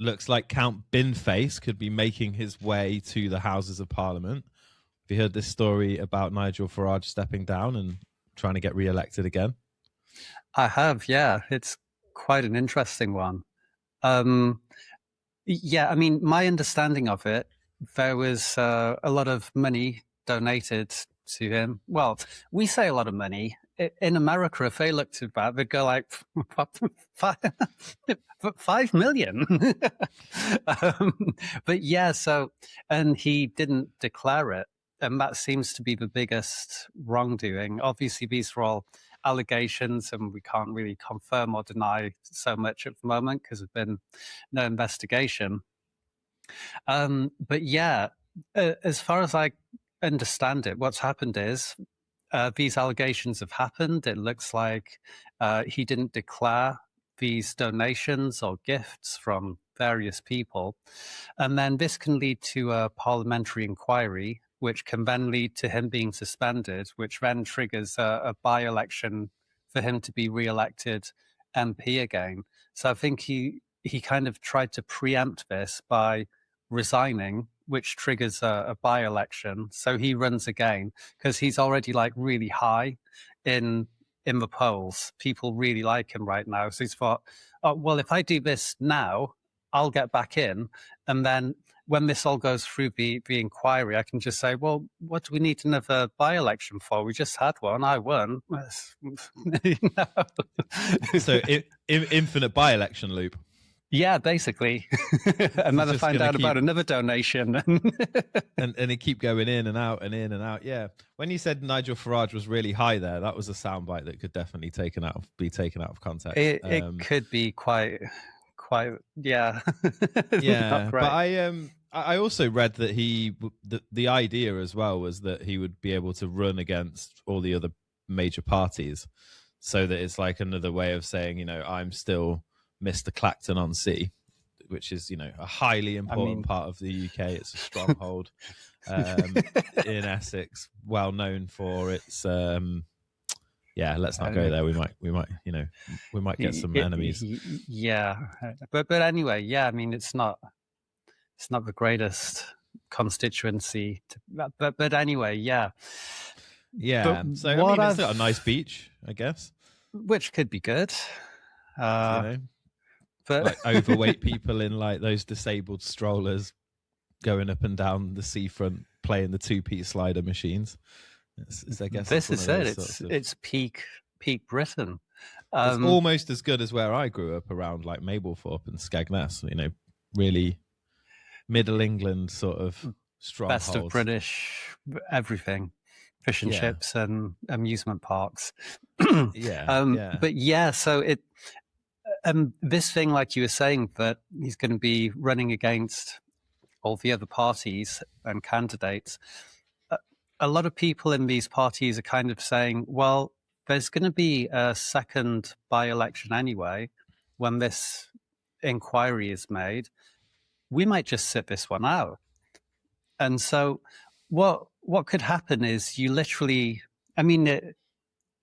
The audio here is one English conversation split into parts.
looks like Count Binface could be making his way to the Houses of Parliament. Have you heard this story about Nigel Farage stepping down and trying to get re-elected again? I have, yeah. It's quite an interesting one. Yeah, I mean, my understanding of it, there was a lot of money donated to him. Well, we say a lot of money. In America, if they looked at that, they'd go like, 5 million. But yeah, so, and he didn't declare it. And that seems to be the biggest wrongdoing. Obviously, these are all allegations, and we can't really confirm or deny so much at the moment because there's been no investigation. But yeah, as far as I understand it, what's happened is these allegations have happened. It looks like he didn't declare these donations or gifts from various people. And then this can lead to a parliamentary inquiry, which can then lead to him being suspended, which then triggers a by-election for him to be re-elected MP again. So I think he kind of tried to preempt this by resigning, which triggers a by-election. So he runs again because he's already like really high in the polls. People really like him right now. So he's thought, oh, well, if I do this now, I'll get back in. And then when this all goes through the inquiry, I can just say, well, what do we need another by-election for? We just had one. I won. So infinite by-election loop. Yeah, basically. And then I find out about another donation. and it keep going in and out and in and out. Yeah. When you said Nigel Farage was really high there, that was a soundbite that could definitely be taken out of context. It could be quite, yeah. Yeah. But I also read that the idea as well was that he would be able to run against all the other major parties, so that it's like another way of saying, you know, I'm still Mr. Clacton on Sea, which is, you know, a highly important part of the UK. It's a stronghold in Essex, well known for its. Yeah, let's not go there. We might, you know, we might get some enemies. Yeah, but anyway, yeah. I mean, it's not the greatest constituency, but anyway, yeah. Yeah. But so I mean, it's got a nice beach, I guess, which could be good. You know. But like overweight people in like those disabled strollers going up and down the seafront playing the 2p slider machines. I guess this is it. It's peak Britain. It's almost as good as where I grew up around like Mablethorpe and Skegness. You know, really Middle England sort of strongholds. Best of British everything, fish and chips and amusement parks. Yeah. But yeah, so it. This thing, like you were saying, that he's going to be running against all the other parties and candidates. A lot of people in these parties are kind of saying, well, there's going to be a second by-election anyway. When this inquiry is made, we might just sit this one out. And so what could happen is you literally, I mean,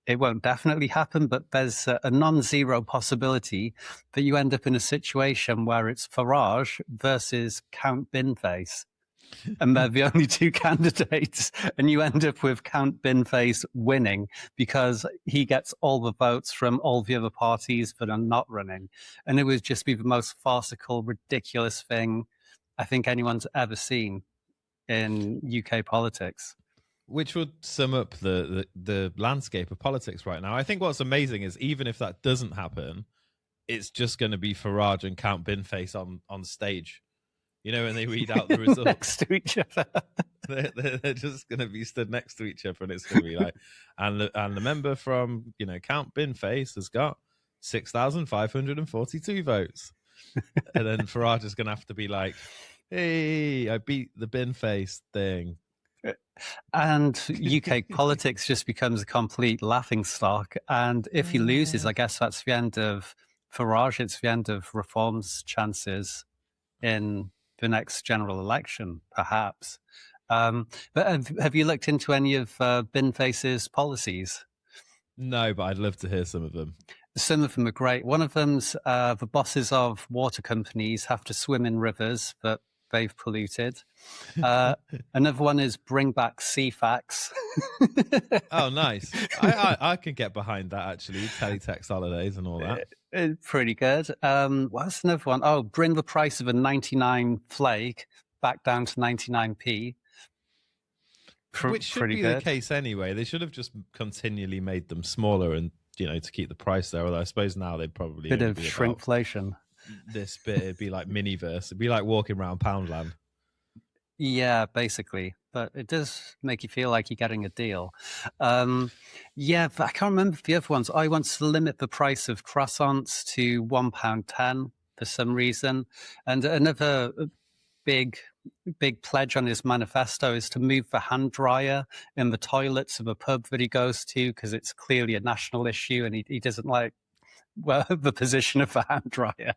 it won't definitely happen, but there's a non-zero possibility that you end up in a situation where it's Farage versus Count Binface. And they're the only two candidates. And you end up with Count Binface winning because he gets all the votes from all the other parties that are not running. And it would just be the most farcical, ridiculous thing I think anyone's ever seen in UK politics. Which would sum up the landscape of politics right now. I think what's amazing is even if that doesn't happen, it's just going to be Farage and Count Binface on stage. You know, when they read out the results next to each other, they're just going to be stood next to each other, and it's going to be like, and the member from, you know, Count Binface has got 6,542 votes, and then Farage is going to have to be like, hey, I beat the Binface thing. And UK politics just becomes a complete laughingstock. And if he loses, I guess that's the end of Farage. It's the end of Reform's chances in the next general election, perhaps. But have you looked into any of Binface's policies? No, but I'd love to hear some of them. Some of them are great. One of them's the bosses of water companies have to swim in rivers that they've polluted. Another one is bring back CFAX. Oh, nice. I can get behind that, actually. Teletext holidays and all that. Pretty good. What's another one? Oh, bring the price of a 99 flake back down to 99p. Which should be the case anyway. They should have just continually made them smaller and, to keep the price there. Although I suppose now they'd probably bit of shrinkflation. This bit, it'd be like Miniverse. It'd be like walking around Poundland. Yeah, basically. But it does make you feel like you're getting a deal. Yeah, but I can't remember the other ones. I want to limit the price of croissants to £1.10 for some reason. And another big pledge on his manifesto is to move the hand dryer in the toilets of a pub that he goes to, because it's clearly a national issue and he doesn't like the position of the hand dryer.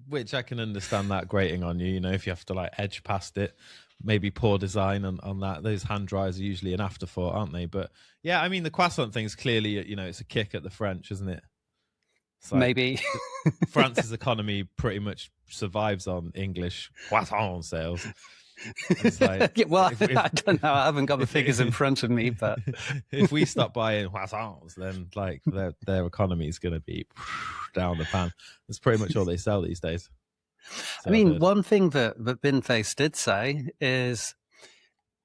Which I can understand that grating on you, if you have to like edge past it. Maybe poor design on that. Those hand dryers are usually an afterthought, aren't they? But yeah, I mean, the croissant thing's clearly, it's a kick at the French, isn't it? Like maybe. France's economy pretty much survives on English croissant sales. It's like, well, I don't know. I haven't got the figures in front of me, but if we stop buying croissants, then like their economy is going to be down the pan. That's pretty much all they sell these days. So I mean, one thing that Binface did say is,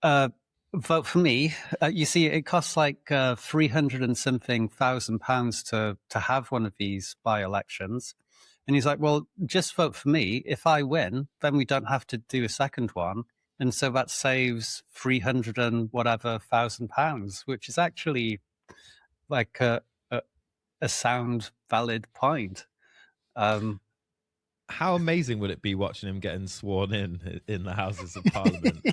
vote for me. You see, it costs like 300 and something £1,000 to have one of these by-elections. And he's like, well, just vote for me. If I win, then we don't have to do a second one. And so that saves 300 and whatever £1,000, which is actually like a sound, valid point. How amazing would it be watching him getting sworn in the Houses of Parliament,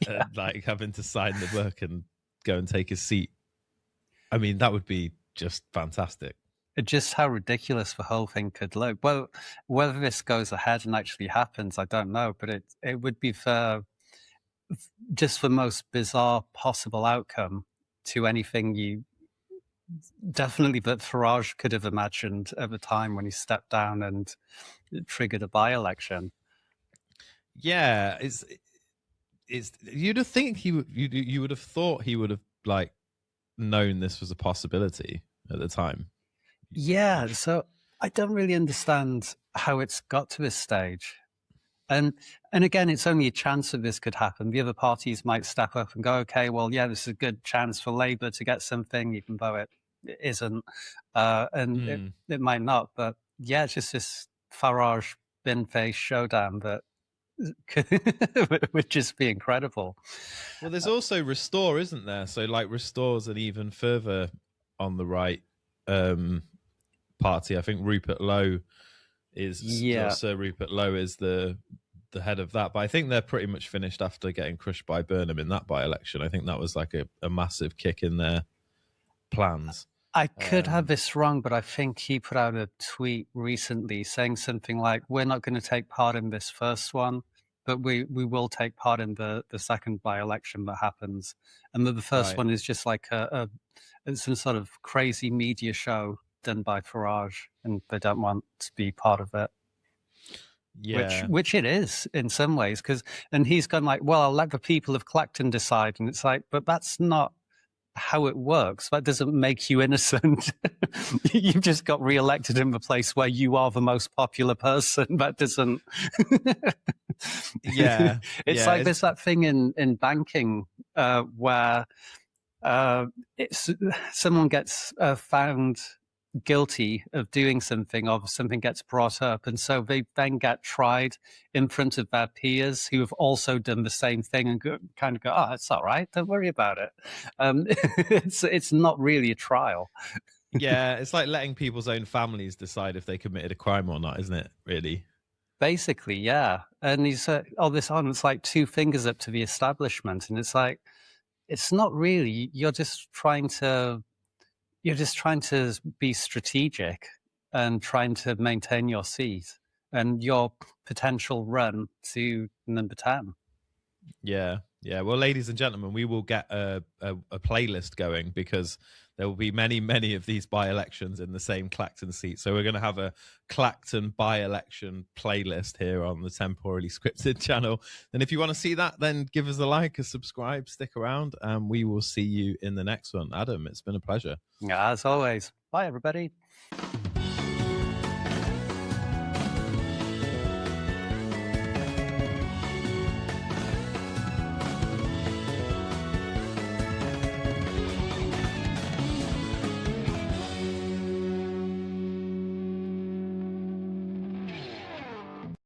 yeah. Like having to sign the book and go and take his seat? I mean, that would be just fantastic. Just how ridiculous the whole thing could look. Well, whether this goes ahead and actually happens, I don't know, but it would be just the most bizarre possible outcome to anything you definitely that Farage could have imagined at the time when he stepped down and triggered a by-election. Yeah, it's you'd have think you would have thought he would have like known this was a possibility at the time. Yeah, so I don't really understand how it's got to this stage. And again, it's only a chance that this could happen. The other parties might step up and go, okay, well, yeah, this is a good chance for Labour to get something, even though it isn't. And it might not. But yeah, it's just this Farage Binface showdown that would just be incredible. Well, there's also Restore, isn't there? So like Restore's an even further on the right party. I think Rupert Lowe is Sir Rupert Lowe is the head of that, but I think they're pretty much finished after getting crushed by Burnham in that by-election. I think that was like a massive kick in their plans. I could have this wrong, but I think he put out a tweet recently saying something like, we're not going to take part in this first one, but we will take part in the second by-election that happens. And the first one is just like some sort of crazy media show done by Farage, and they don't want to be part of it. Yeah, which it is in some ways, and he's gone like, well, I'll let the people of Clacton decide, and it's like, but that's not how it works. That doesn't make you innocent. You've just got re-elected in the place where you are the most popular person. That doesn't. It's like there's that thing in banking where someone gets found guilty of doing something, or something gets brought up, and so they then get tried in front of their peers who have also done the same thing, and go, oh, it's all right, don't worry about it. It's not really a trial. Yeah, it's like letting people's own families decide if they committed a crime or not, isn't it, really? Basically, yeah. And he's it's like two fingers up to the establishment, and it's like, it's not really. You're just trying to be strategic and trying to maintain your seat and your potential run to number 10. Yeah. Well, ladies and gentlemen, we will get a playlist going, because there will be many, many of these by-elections in the same Clacton seat. So we're going to have a Clacton by-election playlist here on the Temporally Scripted channel. And if you want to see that, then give us a like, a subscribe, stick around, and we will see you in the next one. Adam, it's been a pleasure. Yeah, as always. Bye, everybody.